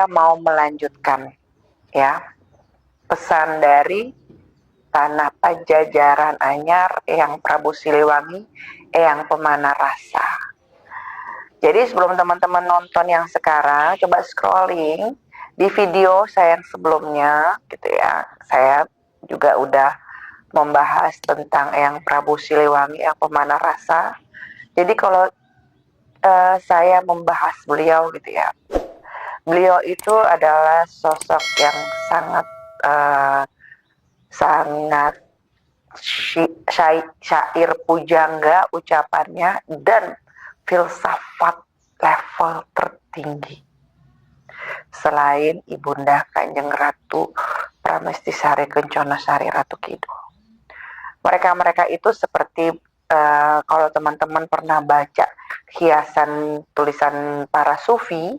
saya mau melanjutkan ya pesan dari Tanah Pajajaran Anyar Eyang Prabu Siliwangi, Eyang Pemanah Rasa. Jadi sebelum teman-teman nonton yang sekarang, coba scrolling di video saya yang sebelumnya gitu ya. Saya juga udah membahas tentang Eyang Prabu Siliwangi, Eyang Pemanah Rasa. Jadi kalau saya membahas beliau gitu ya, beliau itu adalah sosok yang sangat syair pujangga ucapannya dan filsafat level tertinggi. Selain Ibunda Kanjeng Ratu Pramestisari Kencana Sari Ratu Kidul. Mereka itu seperti kalau teman-teman pernah baca hiasan tulisan para sufi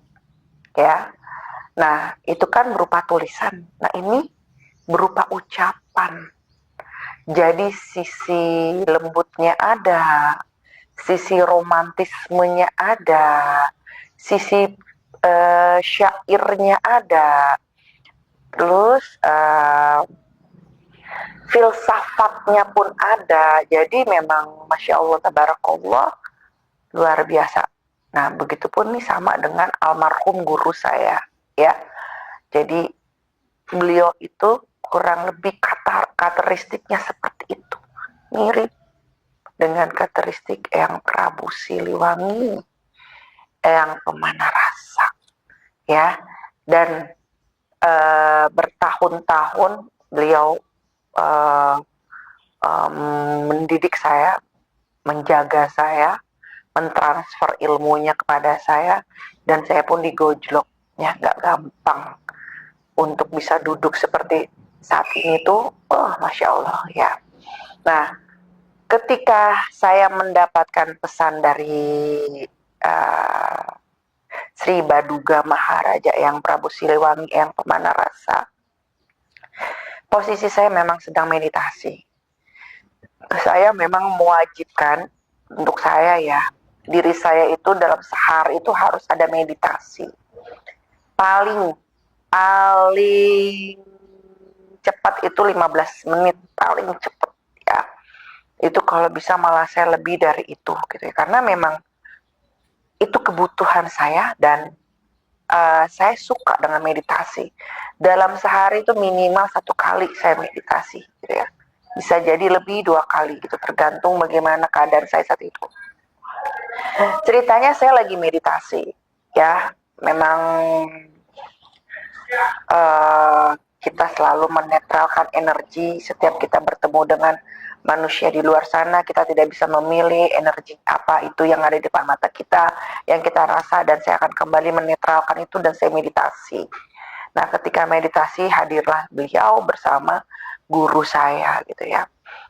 ya. Nah, itu kan berupa tulisan. Nah, ini berupa ucapan. Jadi sisi lembutnya ada, sisi romantismenya ada, sisi syairnya ada, terus filsafatnya pun ada. Jadi memang Masya Allah Tabarakallah luar biasa. Nah begitupun nih sama dengan almarhum guru saya ya. Jadi beliau itu kurang lebih karakteristiknya seperti itu, mirip dengan karakteristik Eyang Prabu Siliwangi, Eyang Pemanah Rasa ya. Dan bertahun-tahun beliau mendidik saya, menjaga saya, mentransfer ilmunya kepada saya, dan saya pun digojloknya gak gampang untuk bisa duduk seperti saat ini tuh, Masya Allah ya. Nah, ketika saya mendapatkan pesan dari Sri Baduga Maharaja Eyang Prabu Siliwangi, Eyang Pemanah Rasa, posisi saya memang sedang meditasi. Saya memang mewajibkan untuk saya ya, diri saya itu dalam sehari itu harus ada meditasi. Paling cepat itu 15 menit, paling cepat ya. Itu kalau bisa malah saya lebih dari itu gitu ya. Karena memang itu kebutuhan saya dan saya suka dengan meditasi. Dalam sehari itu minimal 1 kali saya meditasi gitu ya. Bisa jadi lebih 2 kali gitu, tergantung bagaimana keadaan saya saat itu. Ceritanya saya lagi meditasi ya. Memang kita selalu menetralkan energi setiap kita bertemu dengan manusia di luar sana. Kita tidak bisa memilih energi apa itu yang ada di depan mata kita, yang kita rasa, dan saya akan kembali menetralkan itu dan saya meditasi. Nah, ketika meditasi hadirlah beliau bersama guru saya gitu ya.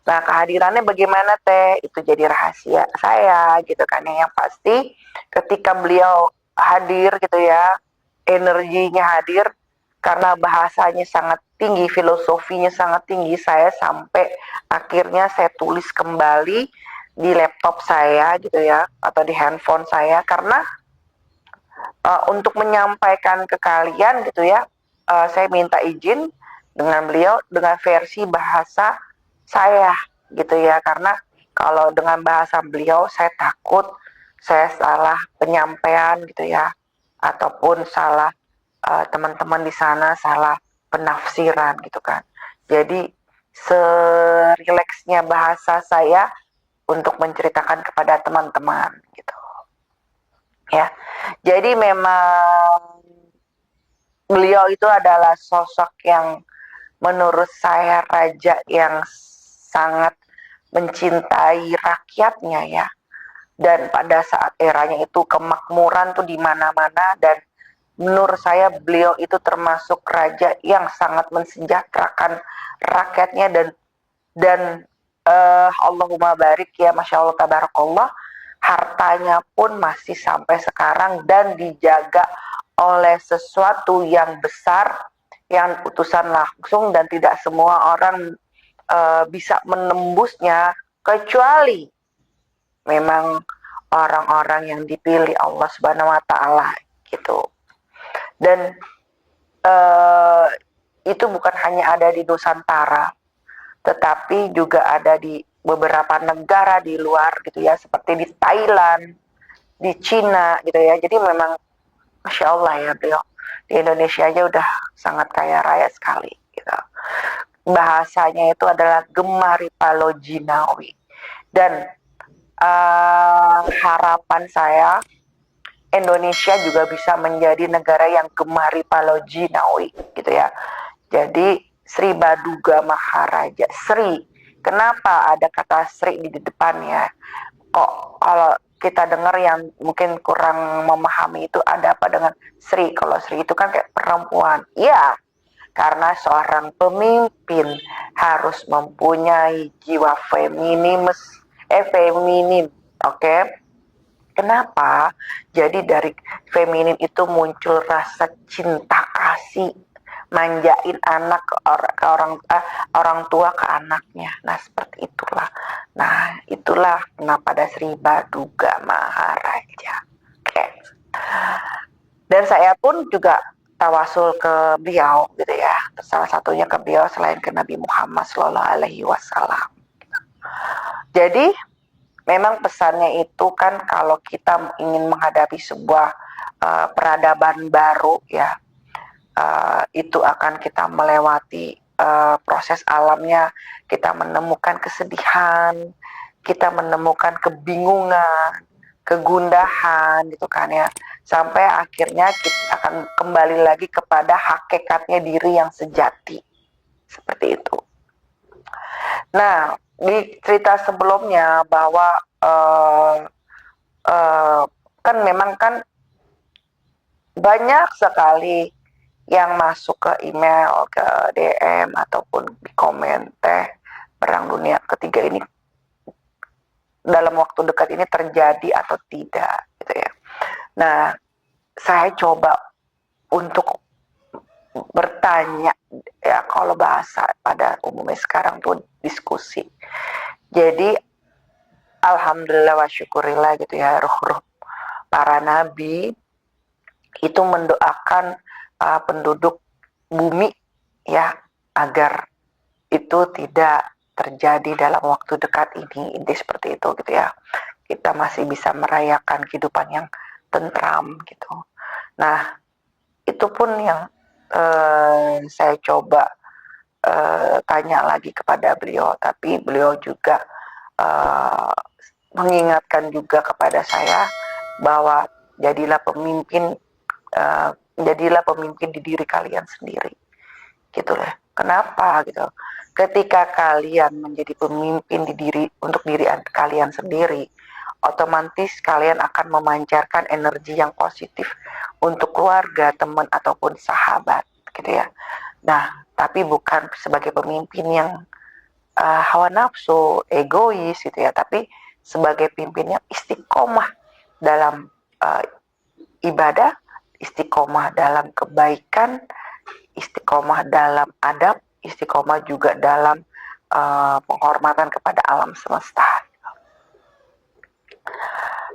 Nah, kehadirannya bagaimana teh? Itu jadi rahasia saya gitu kan. Yang pasti ketika beliau hadir gitu ya, energinya hadir, karena bahasanya sangat tinggi, filosofinya sangat tinggi, saya sampai akhirnya saya tulis kembali di laptop saya gitu ya, atau di handphone saya, karena untuk menyampaikan ke kalian gitu ya, saya minta izin dengan beliau dengan versi bahasa saya gitu ya, karena kalau dengan bahasa beliau saya takut saya salah penyampaian gitu ya, ataupun salah teman-teman di sana salah penafsiran gitu kan. Jadi serileksnya bahasa saya untuk menceritakan kepada teman-teman gitu ya. Jadi memang beliau itu adalah sosok yang menurut saya raja yang sangat mencintai rakyatnya ya. Dan pada saat eranya itu kemakmuran tuh di mana-mana, dan menurut saya beliau itu termasuk raja yang sangat mensejahterakan rakyatnya, dan Allahumma barik ya, Masya Allah Tabarakallah, hartanya pun masih sampai sekarang dan dijaga oleh sesuatu yang besar, yang utusan langsung, dan tidak semua orang bisa menembusnya kecuali memang orang-orang yang dipilih Allah Subhanahu wa taala gitu. Dan uh, itu bukan hanya ada di Nusantara, tetapi juga ada di beberapa negara di luar gitu ya, seperti di Thailand, di Cina gitu ya. Jadi memang Masya Allah ya beliau di Indonesia aja udah sangat kaya raya sekali gitu. Bahasanya itu adalah Gemari Palojinawi, dan harapan saya Indonesia juga bisa menjadi negara yang gemari Palojinawi gitu ya. Jadi Sri Baduga Maharaja, Sri. Kenapa ada kata Sri di depannya? Kok kalau kita dengar yang mungkin kurang memahami itu ada apa dengan Sri? Kalau Sri itu kan kayak perempuan. Iya, karena seorang pemimpin harus mempunyai jiwa feminin, oke? Kenapa? Jadi dari feminin itu muncul rasa cinta kasih, manjain anak ke orang tua ke anaknya. Nah seperti itulah. Nah itulah kenapa ada Sri Baduga Maharaja. Oke. Dan saya pun juga tawasul ke beliau gitu ya. Salah satunya ke beliau selain ke Nabi Muhammad SAW. Jadi memang pesannya itu kan kalau kita ingin menghadapi sebuah peradaban baru ya, itu akan kita melewati proses alamnya, kita menemukan kesedihan, kita menemukan kebingungan, kegundahan gitu kan ya, sampai akhirnya kita akan kembali lagi kepada hakikatnya diri yang sejati, seperti itu. Nah, di cerita sebelumnya bahwa kan memang kan banyak sekali yang masuk ke email, ke DM ataupun di komen teh, perang dunia ketiga ini dalam waktu dekat ini terjadi atau tidak gitu ya. Nah, saya coba untuk bertanya ya, kalau bahasa pada umumnya sekarang tuh diskusi. Jadi alhamdulillah wa syukurillah gitu ya, ruh-ruh para nabi itu mendoakan penduduk bumi ya agar itu tidak terjadi dalam waktu dekat ini. Inti seperti itu gitu ya. Kita masih bisa merayakan kehidupan yang tentram gitu. Nah, itu pun yang saya coba tanya lagi kepada beliau, tapi beliau juga mengingatkan juga kepada saya bahwa jadilah pemimpin di diri kalian sendiri gitu lah. Kenapa gitu? Ketika kalian menjadi pemimpin untuk diri kalian sendiri, otomatis kalian akan memancarkan energi yang positif untuk keluarga, teman ataupun sahabat gitu ya. Nah, tapi bukan sebagai pemimpin yang hawa nafsu, egois gitu ya, tapi sebagai pemimpin yang istiqomah dalam ibadah, istiqomah dalam kebaikan, istiqomah dalam adab, istiqomah juga dalam penghormatan kepada alam semesta.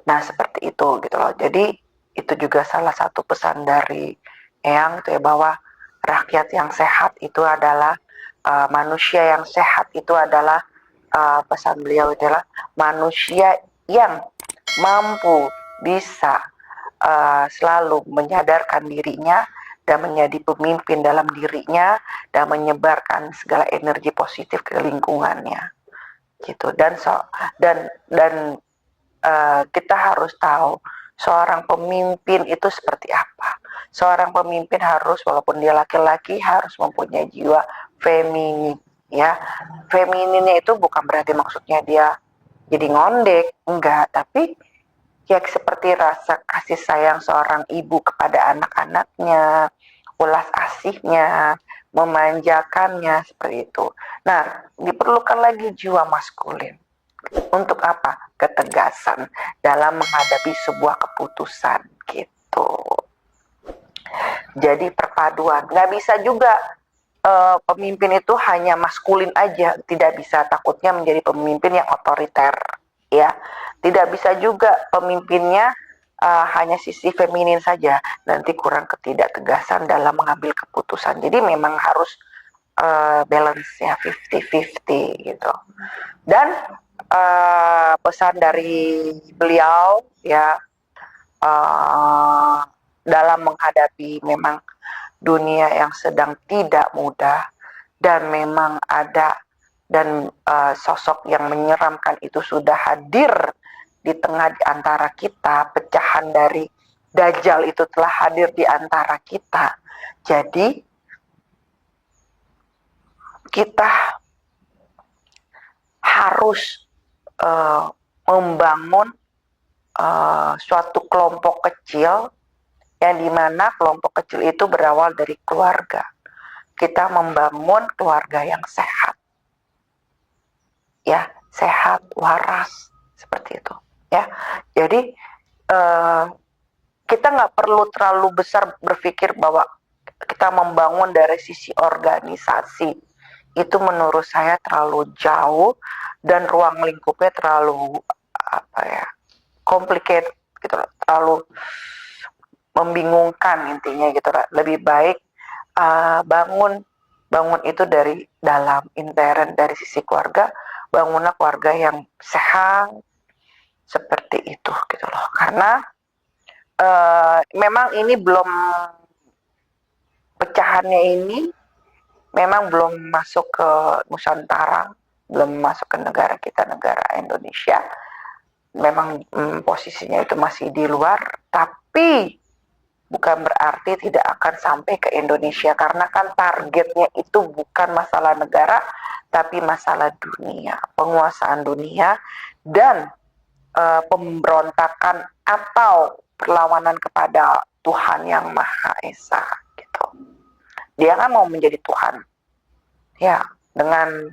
Nah seperti itu gitu loh. Jadi itu juga salah satu pesan dari Eyang itu ya, bahwa rakyat yang sehat itu adalah manusia yang sehat itu adalah pesan beliau itu adalah manusia yang mampu bisa selalu menyadarkan dirinya dan menjadi pemimpin dalam dirinya dan menyebarkan segala energi positif ke lingkungannya gitu. Dan kita harus tahu seorang pemimpin itu seperti apa. Seorang pemimpin harus, walaupun dia laki-laki, harus mempunyai jiwa feminin ya. Femininnya itu bukan berarti maksudnya dia jadi ngondek, enggak, tapi ya seperti rasa kasih sayang seorang ibu kepada anak-anaknya, ulas asihnya, memanjakannya, seperti itu. Nah, diperlukan lagi jiwa maskulin. Untuk apa? Ketegasan dalam menghadapi sebuah keputusan gitu. Jadi perpaduan. Nggak bisa juga pemimpin itu hanya maskulin aja, tidak bisa, takutnya menjadi pemimpin yang otoriter ya. Tidak bisa juga pemimpinnya hanya sisi feminin saja, nanti kurang ketidaktegasan dalam mengambil keputusan. Jadi memang harus balance-nya 50-50 gitu. Dan pesan dari beliau ya, dalam menghadapi memang dunia yang sedang tidak mudah, dan memang ada dan sosok yang menyeramkan itu sudah hadir di tengah di antara kita, pecahan dari Dajjal itu telah hadir di antara kita. Jadi kita harus membangun suatu kelompok kecil, yang dimana kelompok kecil itu berawal dari keluarga. Kita membangun keluarga yang sehat, ya, sehat, waras, seperti itu, ya. Jadi kita nggak perlu terlalu besar berpikir bahwa kita membangun dari sisi organisasi. Itu menurut saya terlalu jauh dan ruang lingkupnya terlalu complicated gitu, terlalu membingungkan intinya gitu. Lebih baik bangun itu dari dalam, intern, dari sisi keluarga. Bangunlah keluarga yang sehat, seperti itu gitu loh. Karena memang ini belum, pecahannya ini memang belum masuk ke Nusantara, belum masuk ke negara kita, negara Indonesia. Memang posisinya itu masih di luar, tapi bukan berarti tidak akan sampai ke Indonesia, karena kan targetnya itu bukan masalah negara, tapi masalah dunia, penguasaan dunia, dan pemberontakan atau perlawanan kepada Tuhan yang Maha Esa gitu. Dia kan mau menjadi Tuhan, ya, dengan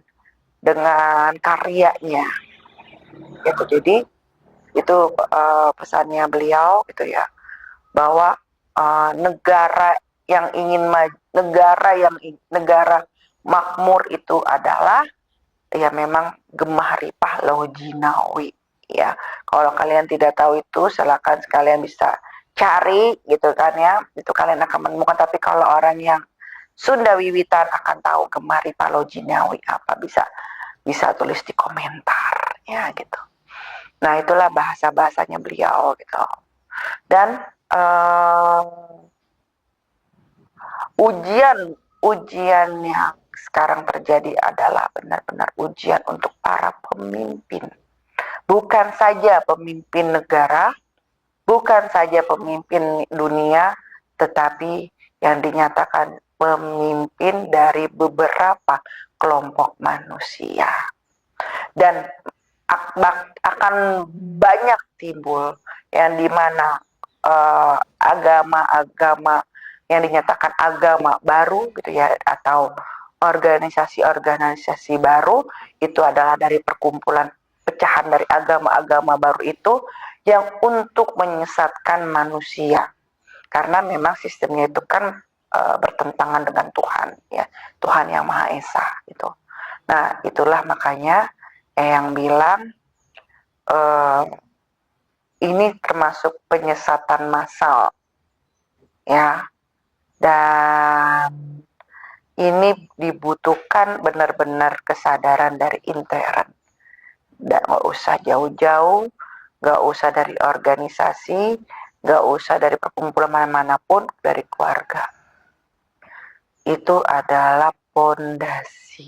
karyanya gitu. Jadi itu pesannya beliau gitu ya, bahwa negara yang ingin negara makmur itu adalah ya memang gemah ripah lojinawi ya. Kalau kalian tidak tahu itu, silakan sekalian bisa cari gitu kan ya, itu kalian akan menemukan. Tapi kalau orang yang Sunda Wiwitan akan tahu gemah ripah lojinawi apa, bisa tulis di komentar ya gitu. Nah, itulah bahasanya beliau gitu. Dan ujian yang sekarang terjadi adalah benar-benar ujian untuk para pemimpin. Bukan saja pemimpin negara, bukan saja pemimpin dunia, tetapi yang dinyatakan pemimpin dari beberapa kelompok manusia. Dan akan banyak timbul yang dimana agama-agama yang dinyatakan agama baru gitu ya, atau organisasi-organisasi baru, itu adalah dari perkumpulan pecahan dari agama-agama baru itu yang untuk menyesatkan manusia, karena memang sistemnya itu kan bertentangan dengan Tuhan ya, Tuhan yang Maha Esa gitu. Nah, itulah makanya yang bilang ini termasuk penyesatan massal ya, dan ini dibutuhkan benar-benar kesadaran dari intern. Nggak usah jauh-jauh, nggak usah dari organisasi, nggak usah dari perkumpulan manapun, dari keluarga. Itu adalah pondasi